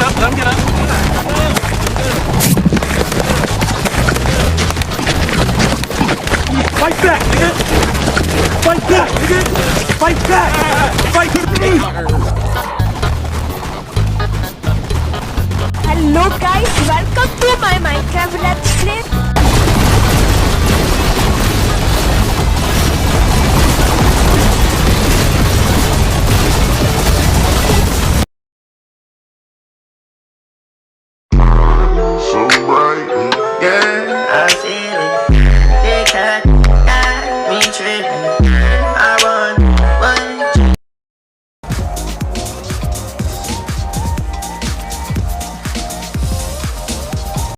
up, let him get up. Fight back, nigga! Fight back, nigga! Fight back! Fight back! Hello guys, welcome to my Minecraft Let's Play. So bright, yeah.